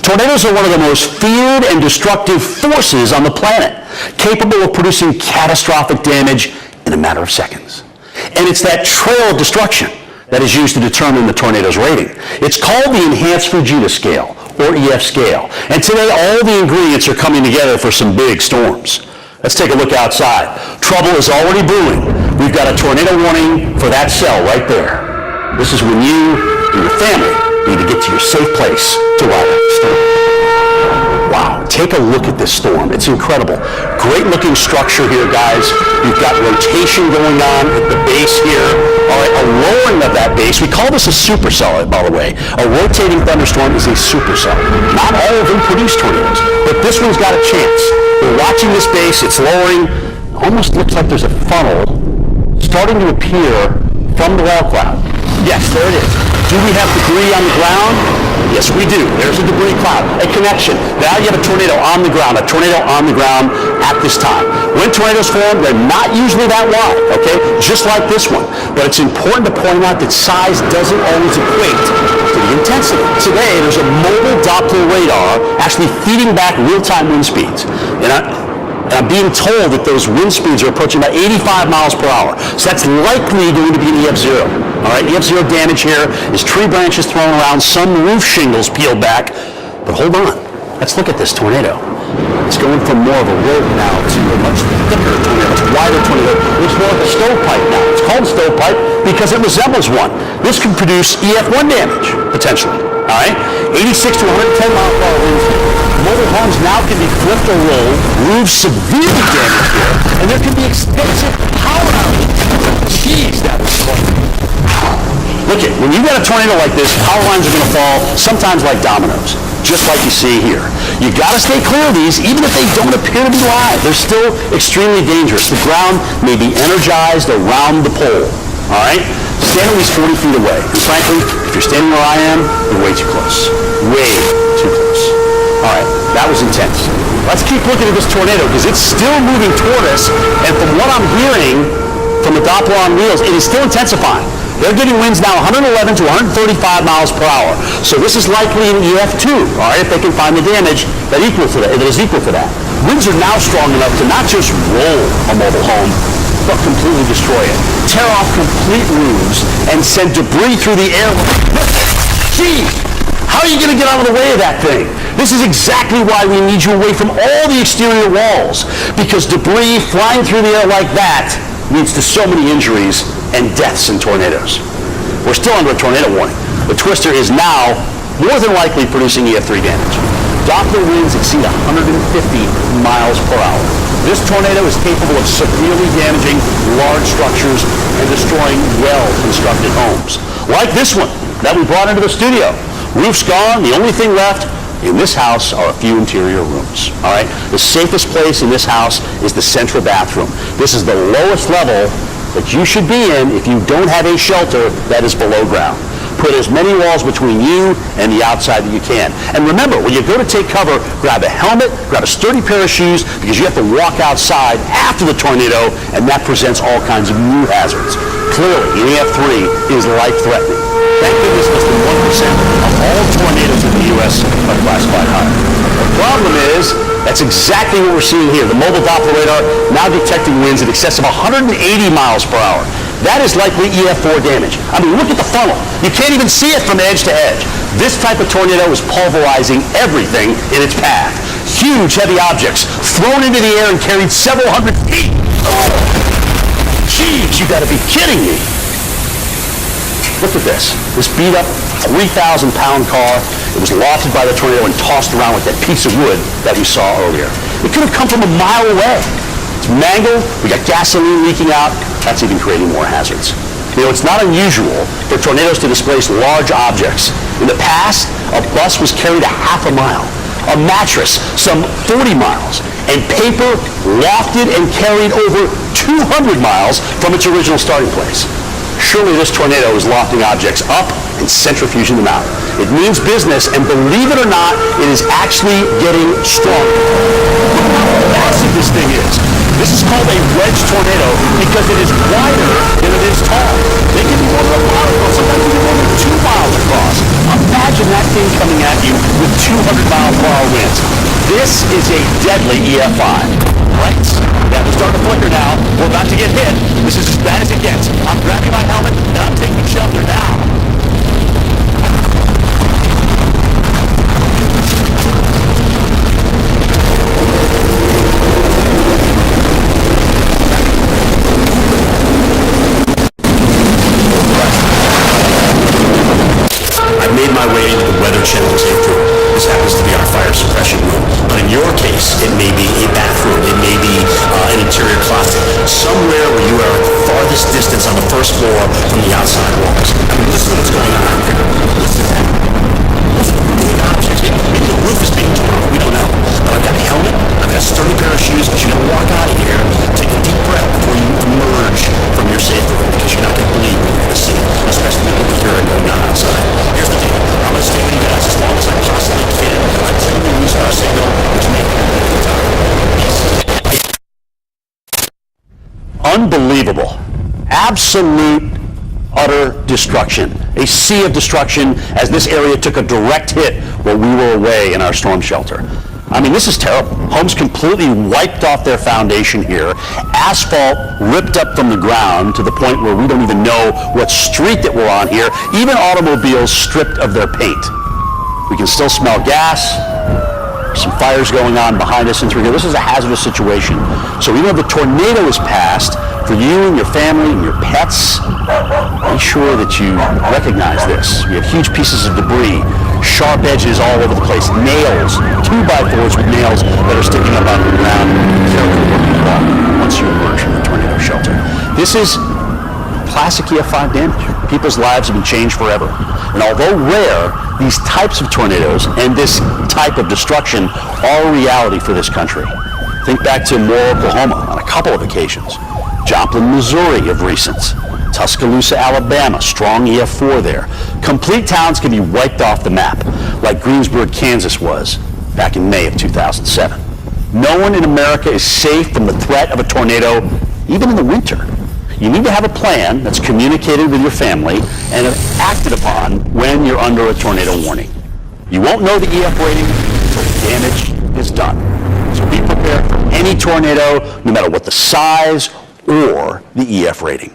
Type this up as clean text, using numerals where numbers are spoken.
Tornadoes are one of the most feared and destructive forces on the planet, capable of producing catastrophic damage in a matter of seconds. And it's that trail of destruction that is used to determine the tornado's rating. It's called the Enhanced Fujita Scale, or EF scale. And today, all the ingredients are coming together for some big storms. Let's take a look outside. Trouble is already brewing. We've got a tornado warning for that cell right there. This is when you and your family need to get to your safe place to ride out the storm. Wow, take a look at this storm. It's incredible. Great looking structure here, guys. You've got rotation going on at the base here. All right, a lowering of that base. We call this a supercell, by the way. A rotating thunderstorm is a supercell. Not all of them produce tornadoes, but this one's got a chance. We're watching this base. It's lowering. Almost looks like there's a funnel starting to appear from the wall cloud. Yes, there it is. Do we have debris on the ground? Yes, we do. There's a debris cloud, a connection. Now you have a tornado on the ground at this time. When tornadoes form, they're not usually that wide, okay? Just like this one. But it's important to point out that size doesn't always equate to the intensity. Today, there's a mobile Doppler radar actually feeding back real-time wind speeds. And I'm being told that those wind speeds are approaching about 85 miles per hour. So that's likely going to be an EF0. All right, EF0 damage here is tree branches thrown around, some roof shingles peeled back. But hold on, let's look at this tornado. It's going from more of a rope now to a much thicker tornado, much wider tornado. It's more like a stovepipe now. It's called a stovepipe because it resembles one. This could produce EF1 damage, potentially. All right, 86 to 110 mile per hour winds. Mobile homes now can be flipped or rolled, roofs severely damaged here, and there can be extensive power outages. Jeez, that was fun. Look it, when you got a tornado like this, power lines are going to fall, sometimes like dominoes, just like you see here. You got to stay clear of these, even if they don't appear to be live. They're still extremely dangerous. The ground may be energized around the pole. All right? Stand at least 40 feet away. And frankly, if you're standing where I am, you're way too close. Way too close. All right, that was intense. Let's keep looking at this tornado because it's still moving toward us, and from what I'm hearing from the Doppler on wheels, it is still intensifying. They're getting winds now 111 to 135 miles per hour. So this is likely an EF2, all right, if they can find the damage that is equal to that. Winds are now strong enough to not just roll a mobile home, but completely destroy it. Tear off complete roofs and send debris through the air. Gee! How are you going to get out of the way of that thing? This is exactly why we need you away from all the exterior walls, because debris flying through the air like that leads to so many injuries and deaths in tornadoes. We're still under a tornado warning. The twister is now more than likely producing EF3 damage. Doppler winds exceed 150 miles per hour. This tornado is capable of severely damaging large structures and destroying well-constructed homes. Like this one that we brought into the studio. Roof's gone. The only thing left in this house are a few interior rooms. All right? The safest place in this house is the central bathroom. This is the lowest level that you should be in if you don't have a shelter that is below ground. Put as many walls between you and the outside that you can. And remember, when you go to take cover, grab a helmet, grab a sturdy pair of shoes, because you have to walk outside after the tornado, and that presents all kinds of new hazards. Clearly, an EF3 is life-threatening. Thank goodness less than 1% of all tornadoes in the U.S. are classified high. The problem is, that's exactly what we're seeing here. The mobile Doppler radar now detecting winds in excess of 180 miles per hour. That is likely EF4 damage. I mean, look at the funnel. You can't even see it from edge to edge. This type of tornado is pulverizing everything in its path. Huge, heavy objects thrown into the air and carried several hundred feet. Oh, jeez, you gotta be kidding me. Look at this. This beat up 3,000-pound car. It was lofted by the tornado and tossed around like that piece of wood that we saw earlier. It could have come from a mile away. It's mangled. We got gasoline leaking out. That's even creating more hazards. You know, it's not unusual for tornadoes to displace large objects. In the past, a bus was carried a half a mile, a mattress some 40 miles, and paper lofted and carried over 200 miles from its original starting place. Surely this tornado is lofting objects up and centrifuging them out. It means business, and believe it or not, it is actually getting stronger. Look how massive this thing is. This is called a wedge tornado because it is wider than it is tall. They can be more than a mile across, sometimes even more than 2 miles across. Imagine that thing coming at you with 200-mile-per-hour winds. This is a deadly EF5. Lights, yeah, we're starting to flicker now. We're about to get hit. This is as bad as it gets. I'm grabbing my helmet and I'm taking shelter now. I made my way into the weather channel safe room. This happens to be our fire suppression room. But in your case, it may be a bathroom. It may be an interior closet. Somewhere where you are at the farthest distance on the first floor from the outside walls. I mean, listen to what's going on out here. Listen to that. Maybe the roof is being torn off. We don't know. But I've got a helmet. I've got a sturdy pair of shoes. But you're going to walk out of here, take a deep breath before you emerge from your safe room, because you're not going to believe what you're going to see, especially over here and going on outside. Here's the deal. I'm going to stay with you guys as long as I possibly can until we lose our signal, which may happen at the time. Unbelievable. Absolute, utter destruction. A sea of destruction as this area took a direct hit while we were away in our storm shelter. I mean, this is terrible. Homes completely wiped off their foundation here. Asphalt ripped up from the ground to the point where we don't even know what street that we're on here. Even automobiles stripped of their paint. We can still smell gas. Some fires going on behind us. This is a hazardous situation. So even though the tornado is passed, for you and your family and your pets, be sure that you recognize this. We have huge pieces of debris, sharp edges all over the place, nails, 2x4s with nails that are sticking up out of the ground. Careful where you walk once you emerge from the tornado shelter. This is classic EF5 damage. People's lives have been changed forever. And although rare, these types of tornadoes and this type of destruction are a reality for this country. Think back to Moore, Oklahoma on a couple of occasions. Joplin, Missouri of recent. Tuscaloosa, Alabama, strong EF4 there. Complete towns can be wiped off the map, like Greensburg, Kansas was back in May of 2007. No one in America is safe from the threat of a tornado, even in the winter. You need to have a plan that's communicated with your family and acted upon when you're under a tornado warning. You won't know the EF rating until the damage is done. So be prepared for any tornado, no matter what the size or the EF rating.